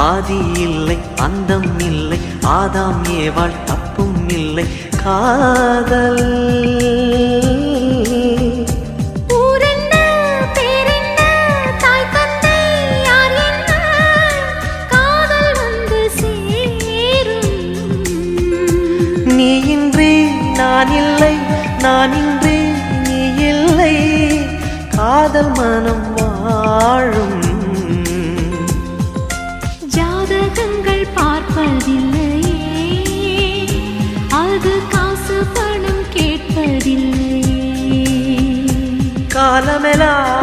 ஆதி இல்லை அந்தம் இல்லை ஆதாம் ஏவாள் தப்பும் இல்லை காதல் நீ இன்றி நான் இல்லை நான் இன்றி நீ இல்லை காதல் மனம் வாழும் ஜாதகங்கள் பார்ப்பதில்லையே அது காசு பணம் கேட்பதில்லையே காலமெல்லாம்